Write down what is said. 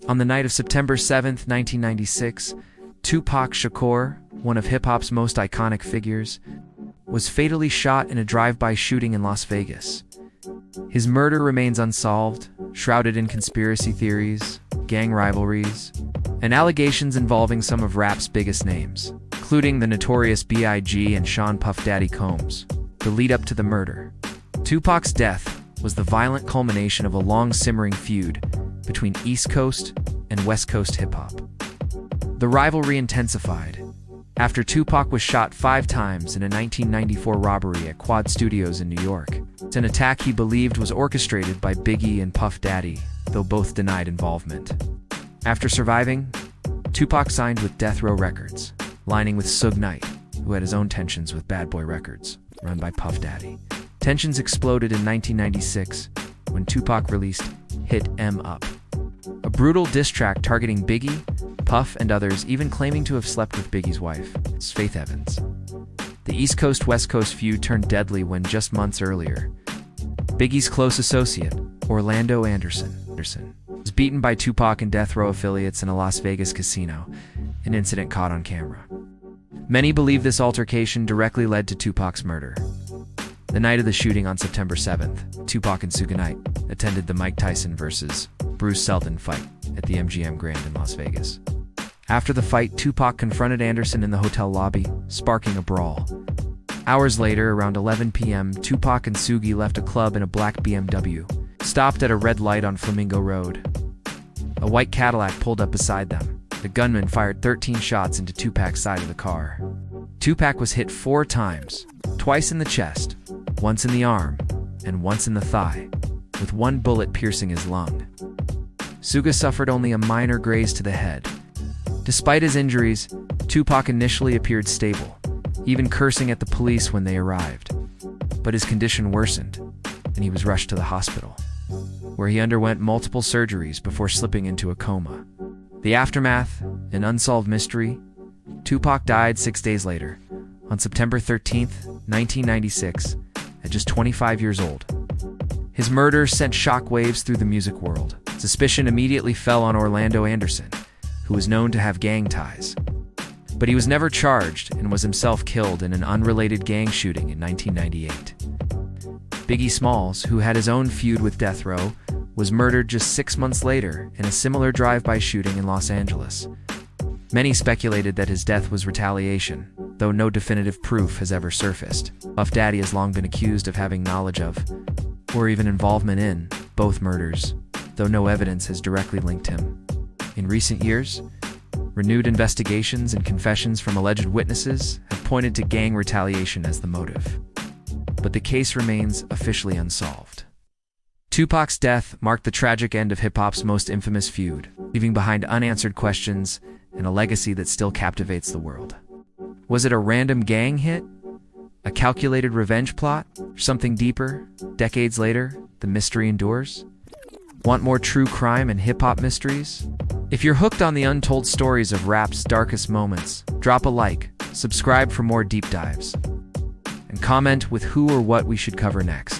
On the night of September 7th, 1996, Tupac Shakur, one of hip-hop's most iconic figures, was fatally shot in a drive-by shooting in Las Vegas. His murder remains unsolved, shrouded in conspiracy theories, gang rivalries, and allegations involving some of rap's biggest names, including the notorious Biggie and Sean Puff Daddy Combs. The lead-up to the murder. Tupac's death was the violent culmination of a long-simmering feud between East Coast and West Coast hip-hop. The rivalry intensified after Tupac was shot 5 times in a 1994 robbery at Quad Studios in New York. It's an attack he believed was orchestrated by Biggie and Puff Daddy, though both denied involvement. After surviving, Tupac signed with Death Row Records, aligning with Suge Knight, who had his own tensions with Bad Boy Records, run by Puff Daddy. Tensions exploded in 1996 when Tupac released Hit 'Em Up, a brutal diss track targeting Biggie, Puff, and others, even claiming to have slept with Biggie's wife, Faith Evans. The East Coast-West Coast feud turned deadly when, just months earlier, Biggie's close associate, Orlando Anderson, was beaten by Tupac and Death Row affiliates in a Las Vegas casino, an incident caught on camera. Many believe this altercation directly led to Tupac's murder. The night of the shooting on September 7th, Tupac and Suge Knight attended the Mike Tyson vs. Bruce Seldon fight at the MGM Grand in Las Vegas. After the fight, Tupac confronted Anderson in the hotel lobby, sparking a brawl. Hours later, around 11 p.m., Tupac and Suge left a club in a black BMW, stopped at a red light on Flamingo Road. A white Cadillac pulled up beside them. The gunman fired 13 shots into Tupac's side of the car. Tupac was hit 4 times, twice in the chest, once in the arm, and once in the thigh, with one bullet piercing his lung. Suge suffered only a minor graze to the head. Despite his injuries, Tupac initially appeared stable, even cursing at the police when they arrived. But his condition worsened, and he was rushed to the hospital, where he underwent multiple surgeries before slipping into a coma. The aftermath, an unsolved mystery. Tupac died 6 days later, on September 13th, 1996, at just 25 years old. His murder sent shockwaves through the music world. Suspicion immediately fell on Orlando Anderson, who was known to have gang ties. But he was never charged and was himself killed in an unrelated gang shooting in 1998. Biggie Smalls, who had his own feud with Death Row, was murdered just 6 months later in a similar drive-by shooting in Los Angeles. Many speculated that his death was retaliation, though no definitive proof has ever surfaced. Puff Daddy has long been accused of having knowledge of, or even involvement in, both murders, though no evidence has directly linked him. In recent years, renewed investigations and confessions from alleged witnesses have pointed to gang retaliation as the motive. But the case remains officially unsolved. Tupac's death marked the tragic end of hip-hop's most infamous feud, leaving behind unanswered questions and a legacy that still captivates the world. Was it a random gang hit? A calculated revenge plot? Or something deeper? Decades later, the mystery endures? Want more true crime and hip-hop mysteries? If you're hooked on the untold stories of rap's darkest moments, drop a like, subscribe for more deep dives, and comment with who or what we should cover next.